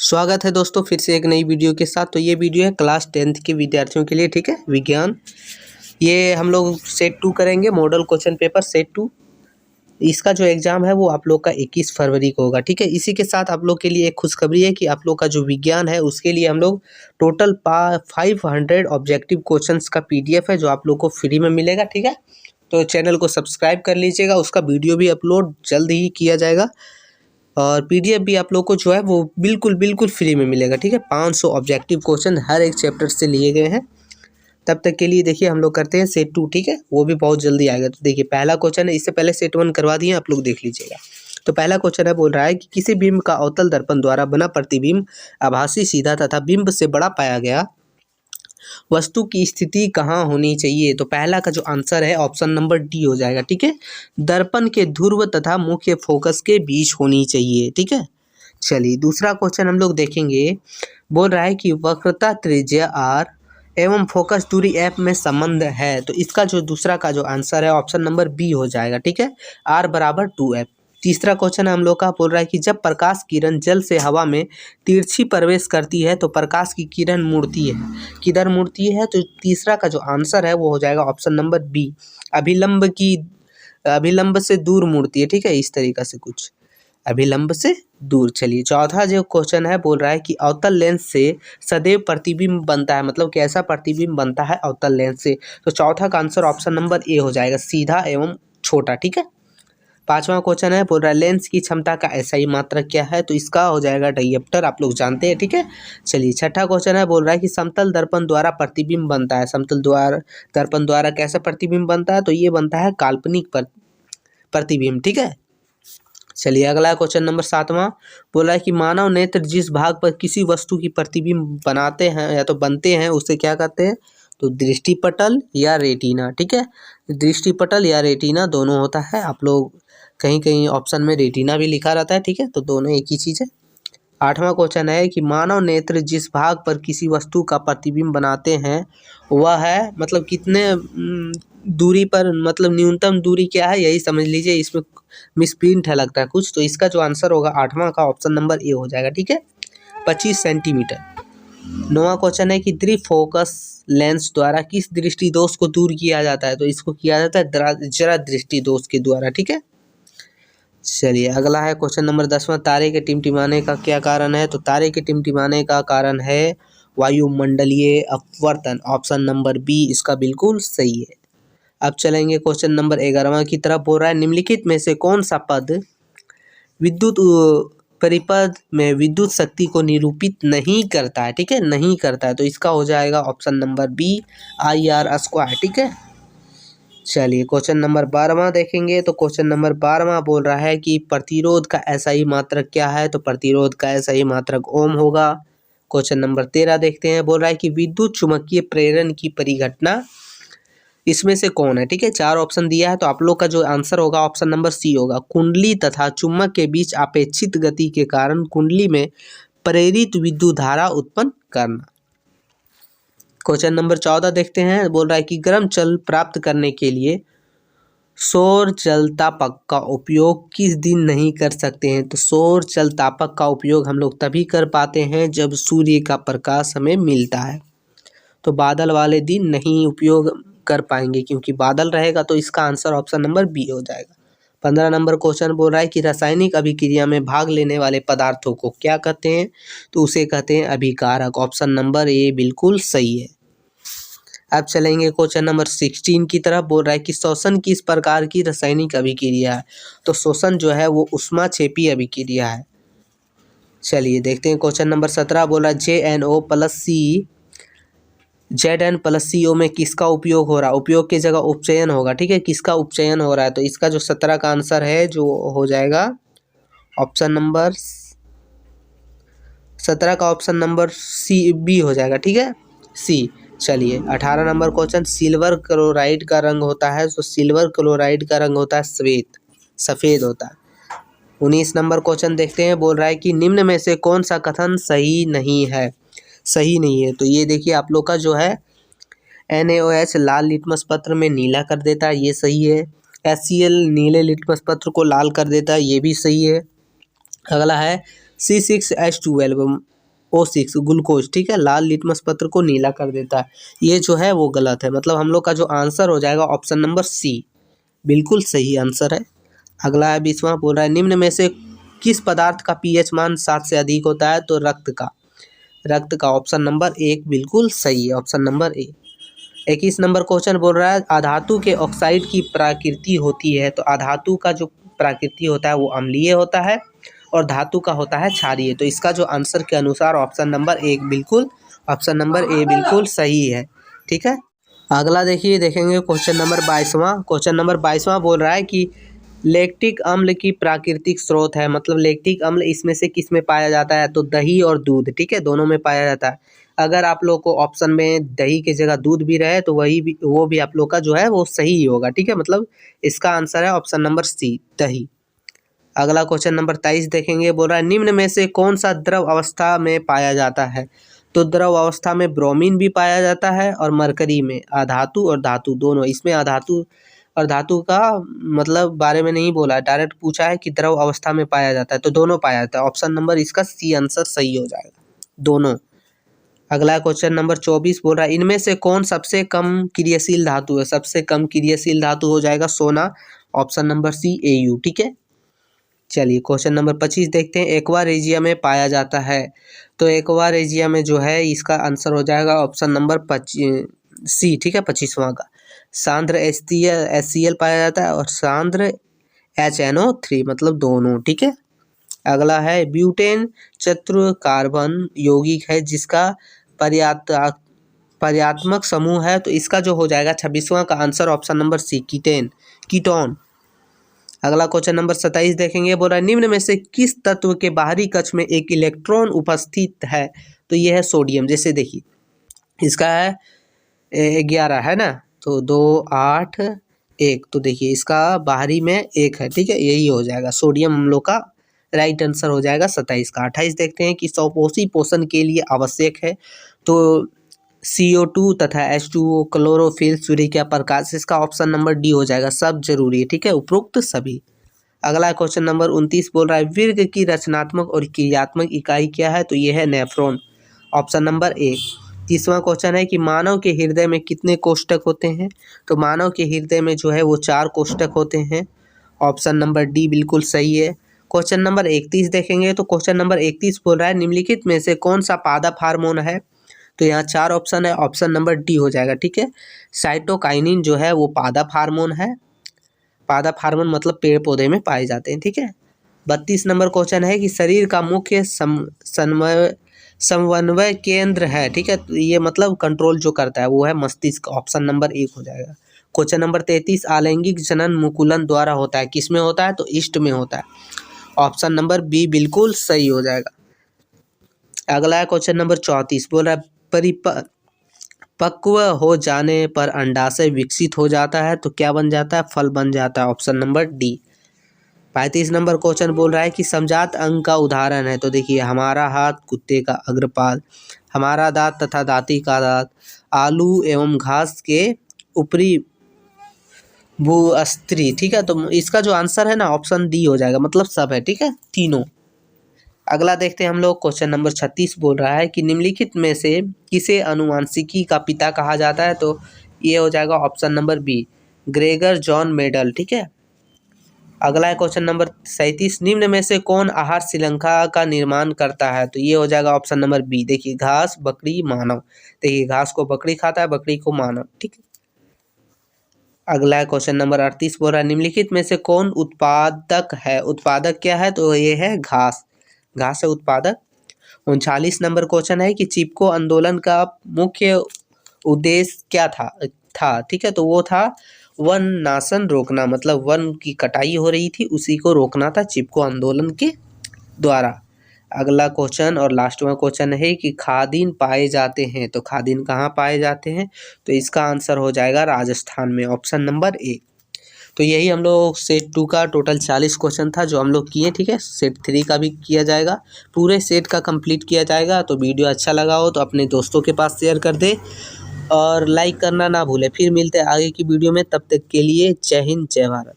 स्वागत है दोस्तों फिर से एक नई वीडियो के साथ। तो ये वीडियो है क्लास 10th के विद्यार्थियों के लिए, ठीक है। विज्ञान, ये हम लोग सेट 2 करेंगे, मॉडल क्वेश्चन पेपर सेट 2। इसका जो एग्ज़ाम है वो आप लोग का 21 फरवरी को होगा, ठीक है। इसी के साथ आप लोग के लिए एक खुशखबरी है कि आप लोग का जो विज्ञान है उसके लिए हम लोग टोटल 500 ऑब्जेक्टिव क्वेश्चंस का PDF है जो आप लोग को फ्री में मिलेगा, ठीक है। तो चैनल को सब्सक्राइब कर लीजिएगा, उसका वीडियो भी अपलोड जल्द ही किया जाएगा और PDF भी आप लोग को जो है वो बिल्कुल फ्री में मिलेगा, ठीक है। 500 ऑब्जेक्टिव क्वेश्चन हर एक चैप्टर से लिए गए हैं। तब तक के लिए देखिए हम लोग करते हैं सेट 2, ठीक है। वो भी बहुत जल्दी आएगा। तो देखिए पहला क्वेश्चन है, इससे पहले सेट 1 करवा दिए, आप लोग देख लीजिएगा। तो पहला क्वेश्चन है, बोल रहा है कि किसी बिंब का अवतल दर्पण द्वारा बना प्रतिबिंब आभासी, सीधा तथा बिंब से बड़ा पाया गया वस्तु की स्थिति कहाँ होनी चाहिए। तो पहला का जो आंसर है ऑप्शन नंबर डी हो जाएगा, ठीक है। दर्पण के ध्रुव तथा मुख्य फोकस के बीच होनी चाहिए, ठीक है। चलिए दूसरा क्वेश्चन हम लोग देखेंगे। बोल रहा है कि वक्रता त्रिज्या r एवं फोकस दूरी f में संबंध है। तो इसका जो दूसरा का जो आंसर है ऑप्शन नंबर बी हो जाएगा, ठीक है। r बराबर 2f। तीसरा क्वेश्चन है हम लोग का, बोल रहा है कि जब प्रकाश किरण जल से हवा में तिरछी प्रवेश करती है तो प्रकाश की किरण मुड़ती है, किधर मुड़ती है। तो तीसरा का जो आंसर है वो हो जाएगा ऑप्शन नंबर बी, अभिलंब से दूर मुड़ती है, ठीक है। इस तरीका से कुछ अभिलंब से दूर। चलिए चौथा जो क्वेश्चन है, बोल रहा है कि अवतल लेंस से सदैव प्रतिबिंब बनता है, मतलब कैसा प्रतिबिंब बनता है अवतल लेंस से। तो चौथा का आंसर ऑप्शन नंबर ए हो जाएगा, सीधा एवं छोटा, ठीक है। पांचवा क्वेश्चन है, बोल रहा है लेंस की क्षमता का SI मात्रक क्या है। तो इसका हो जाएगा डायप्टर, आप लोग जानते हैं, ठीक है। चलिए छठा क्वेश्चन है, बोल रहा है कि समतल दर्पण द्वारा प्रतिबिंब बनता है। दर्पण द्वारा कैसा प्रतिबिंब बनता है। तो ये बनता है काल्पनिक प्रतिबिंब, ठीक है। चलिए अगला क्वेश्चन नंबर 7वां, बोला है कि मानव नेत्र जिस भाग पर किसी वस्तु की प्रतिबिंब बनाते हैं या तो बनते हैं उसे क्या कहते हैं। तो दृष्टिपटल या रेटिना, ठीक है। दृष्टिपटल या रेटिना दोनों होता है। आप लोग कहीं कहीं ऑप्शन में रेटिना भी लिखा रहता है, ठीक है। तो दोनों एक ही चीज़ है। आठवां क्वेश्चन है कि मानव नेत्र जिस भाग पर किसी वस्तु का प्रतिबिंब बनाते हैं वह है, मतलब कितने दूरी पर, मतलब न्यूनतम दूरी क्या है यही समझ लीजिए। इसमें मिसप्रिंट है लगता है कुछ। तो इसका जो आंसर होगा आठवां का ऑप्शन नंबर ए हो जाएगा, ठीक है, 25 सेंटीमीटर। नौवां क्वेश्चन है कि द्विफोकस लेंस द्वारा किस दृष्टि दोष को दूर किया जाता है। तो इसको किया जाता है जरा दृष्टि दोष के द्वारा, ठीक है। चलिए अगला है क्वेश्चन नंबर 10वां, तारे के टिमटिमाने का क्या कारण है। तो तारे के टिमटिमाने का कारण है वायुमंडलीय अपवर्तन, ऑप्शन नंबर बी इसका बिल्कुल सही है। अब चलेंगे क्वेश्चन नंबर 11वां की तरफ। बोल रहा है निम्नलिखित में से कौन सा पद विद्युत परिपथ में विद्युत शक्ति को निरूपित नहीं करता है, ठीक है, नहीं करता है। तो इसका हो जाएगा ऑप्शन नंबर बी IR², ठीक है। चलिए क्वेश्चन नंबर 12वां देखेंगे। तो क्वेश्चन नंबर 12वां बोल रहा है कि प्रतिरोध का SI मात्रक क्या है। तो प्रतिरोध का SI मात्रक ओम होगा। क्वेश्चन नंबर 13 देखते हैं। बोल रहा है कि विद्युत चुम्बकीय प्रेरण की परिघटना इसमें से कौन है, ठीक है। 4 ऑप्शन दिया है तो आप लोग का जो आंसर होगा ऑप्शन नंबर सी होगा, कुंडली तथा चुम्बक के बीच अपेक्षित गति के कारण कुंडली में प्रेरित विद्युत धारा उत्पन्न करना। क्वेश्चन नंबर 14 देखते हैं। बोल रहा है कि गर्म जल प्राप्त करने के लिए सौर जलतापक का उपयोग किस दिन नहीं कर सकते हैं। तो सौर जलतापक का उपयोग हम लोग तभी कर पाते हैं जब सूर्य का प्रकाश हमें मिलता है। तो बादल वाले दिन नहीं उपयोग कर पाएंगे क्योंकि बादल रहेगा। तो इसका आंसर ऑप्शन नंबर बी हो जाएगा। 15 नंबर क्वेश्चन बोल रहा है कि रासायनिक अभिक्रिया में भाग लेने वाले पदार्थों को क्या कहते हैं। तो उसे कहते हैं अभिकारक, ऑप्शन नंबर ए बिल्कुल सही है। अब चलेंगे क्वेश्चन नंबर 16 की तरफ। बोल रहा है कि श्वसन किस प्रकार की रासायनिक अभिक्रिया है। तो श्वसन जो है वो ऊष्माक्षेपी अभिक्रिया है। चलिए देखते हैं क्वेश्चन नंबर 17। बोल रहा है ZN+CO में किसका उपयोग हो रहा है। उपयोग की जगह उपचयन होगा, ठीक है। किसका उपचयन हो रहा है। तो इसका जो 17 का आंसर है जो हो जाएगा ऑप्शन नंबर 17 का ऑप्शन नंबर सी बी हो जाएगा, ठीक है, सी। चलिए 18 नंबर क्वेश्चन, सिल्वर क्लोराइड का रंग होता है। तो सिल्वर क्लोराइड का रंग होता है सफ़ेद होता है। 19 नंबर क्वेश्चन देखते हैं। बोल रहा है कि निम्न में से कौन सा कथन सही नहीं है। तो ये देखिए आप लोग का जो है NaOH लाल लिटमस पत्र में नीला कर देता है, ये सही है। HCl नीले लिटमस पत्र को लाल कर देता है, ये भी सही है। अगला है C6H12 O6 ग्लूकोज, ठीक है, लाल लिटमस पत्र को नीला कर देता है। ये जो है वो गलत है, मतलब हम लोग का जो आंसर हो जाएगा ऑप्शन नंबर सी बिल्कुल सही आंसर है। अगला है 20वां, बोल रहा है निम्न में से किस पदार्थ का पीएच मान 7 से अधिक होता है? तो रक्त का ऑप्शन नंबर 1 बिल्कुल सही है, ऑप्शन नंबर ए। 21 नंबर क्वेश्चन बोल रहा है अधातु के ऑक्साइड की प्रकृति होती है। तो अधातु का जो प्रकृति होता है वो अम्लीय होता है और धातु का होता है क्षारीय। तो इसका जो आंसर के अनुसार ऑप्शन नंबर 1 बिल्कुल, ऑप्शन नंबर ए बिल्कुल सही है, ठीक है। अगला देखेंगे क्वेश्चन नंबर 22वां। क्वेश्चन नंबर 22वां बोल रहा है कि लैक्टिक अम्ल की प्राकृतिक स्रोत है, मतलब लैक्टिक अम्ल इसमें से किस में पाया जाता है? तो दही और दूध, ठीक है, दोनों में पाया जाता है। अगर आप लोग को ऑप्शन में दही की जगह दूध भी रहे तो वो भी आप लोग का जो है वो सही ही होगा, ठीक है, मतलब इसका आंसर है ऑप्शन नंबर सी दही। अगला क्वेश्चन नंबर 23 देखेंगे, बोल रहा है निम्न में से कौन सा द्रव अवस्था में पाया जाता है? तो द्रव अवस्था में ब्रोमीन भी पाया जाता है और मरकरी में, अधातु और धातु दोनों। इसमें अधातु और धातु का मतलब बारे में नहीं बोला है, डायरेक्ट पूछा है कि द्रव अवस्था में पाया जाता है, तो दोनों पाया जाता है। ऑप्शन नंबर इसका सी आंसर सही हो जाएगा, दोनों। अगला क्वेश्चन नंबर 24 बोल रहा है इनमें से कौन सबसे कम क्रियाशील धातु है? सबसे कम क्रियाशील धातु हो जाएगा सोना, ऑप्शन नंबर सी Au, ठीक है। चलिए क्वेश्चन नंबर 25 देखते हैं, एक्वा रेजिया में पाया जाता है। तो एक्वा रेजिया में जो है इसका आंसर हो जाएगा ऑप्शन नंबर सी, ठीक है, 25वां का। सांद्र HCl पाया जाता है और सांद्र HNO3, मतलब दोनों, ठीक है। अगला है ब्यूटेन चतुर कार्बन यौगिक है जिसका पर्यात्मक समूह है। तो इसका जो हो जाएगा 26वां का answer option number C ketone. अगला क्वेश्चन नंबर 27 देखेंगे, बोल रहा है निम्न में से किस तत्व के बाहरी कक्ष में एक इलेक्ट्रॉन उपस्थित है? तो ये है सोडियम। जैसे देखिए इसका है 11 है ना, तो 2 8 1, तो देखिए इसका बाहरी में 1 है, ठीक है, यही हो जाएगा सोडियम हम लोग का राइट आंसर हो जाएगा 27 का। 28 देखते हैं कि सौपोषी पोषण के लिए आवश्यक है। तो CO2 तथा H2O, क्लोरोफिल, सूर्य का प्रकाश, इसका ऑप्शन नंबर डी हो जाएगा, सब जरूरी है, ठीक है, उपरोक्त सभी। अगला क्वेश्चन नंबर 29 बोल रहा है वीर्य की रचनात्मक और क्रियात्मक इकाई क्या है? तो ये है नेफ्रॉन, ऑप्शन नंबर ए। 30वां क्वेश्चन है कि मानव के हृदय में कितने कोष्ठक होते हैं? तो मानव के हृदय में जो है वो 4 कोष्ठक होते हैं, ऑप्शन नंबर डी बिल्कुल सही है। क्वेश्चन नंबर 31 देखेंगे, तो क्वेश्चन नंबर 31 बोल रहा है निम्नलिखित में से कौन सा पादप हार्मोन है? तो यहाँ 4 ऑप्शन है, ऑप्शन नंबर डी हो जाएगा, ठीक है। साइटोकाइनिन जो है वो पादप हार्मोन है, पादप हार्मोन मतलब पेड़ पौधे में पाए जाते हैं, ठीक है। 32 नंबर क्वेश्चन है कि शरीर का मुख्य समन्वय केंद्र है, ठीक है, तो ये मतलब कंट्रोल जो करता है वो है मस्तिष्क, ऑप्शन नंबर 1 हो जाएगा। क्वेश्चन नंबर 33 अलैंगिक जनन मुकुलन द्वारा होता है, किस में होता है? तो ईस्ट में होता है, ऑप्शन नंबर बी बिल्कुल सही हो जाएगा। अगला है क्वेश्चन नंबर 34, बोल रहा है परिपक्व हो जाने पर अंडाशय विकसित हो जाता है, तो क्या बन जाता है? फल बन जाता है, option number D. 35 number question बोल रहा है कि समजात अंग का उदाहरण है। तो देखिए हमारा हाथ, कुत्ते का अग्रपाद, हमारा दांत तथा दांती का दांत, आलू एवं घास के ऊपरी भूअस्त्री, ठीक है, तो इसका जो आंसर है ना ऑप्शन डी हो जाएगा, मतलब सब है, ठीक है, तीनों। अगला देखते हैं हम लोग, क्वेश्चन नंबर 36 बोल रहा है कि निम्नलिखित में से किसे आनुवांशिकी का पिता कहा जाता है? तो ये हो जाएगा option number B Gregor John Mendel, ठीक है। अगला है क्वेश्चन नंबर 37, निम्न में से कौन आहार श्रृंखला का निर्माण करता है? तो ये हो जाएगा ऑप्शन नंबर बी। देखिए घास, बकरी, मानव, देखिए घास को बकरी खाता है, बकरी को मानव, ठीक है। अगला है क्वेश्चन नंबर 38 बोल रहा है निम्नलिखित में से कौन उत्पादक है? उत्पादक क्या है? तो ये है घास, घास है उत्पादक। 39 नंबर क्वेश्चन है कि चिपको आंदोलन का मुख्य उद्देश्य क्या था, ठीक है, तो वो था वन नाशन रोकना, मतलब वन की कटाई हो रही थी उसी को रोकना था चिपको आंदोलन के द्वारा। अगला क्वेश्चन और लास्टवां क्वेश्चन है कि खादीन पाए जाते हैं, तो खादीन कहाँ पाए जाते हैं? तो इसका आंसर हो जाएगा राजस्थान में, ऑप्शन नंबर ए। तो यही हम लोग सेट 2 का टोटल 40 क्वेश्चन था जो हम लोग किए, ठीक है। सेट 3 का भी किया जाएगा, पूरे सेट का कंप्लीट किया जाएगा। तो वीडियो अच्छा लगा हो तो अपने दोस्तों के पास शेयर कर दे और लाइक करना ना भूले। फिर मिलते हैं आगे की वीडियो में, तब तक के लिए जय हिंद जय भारत।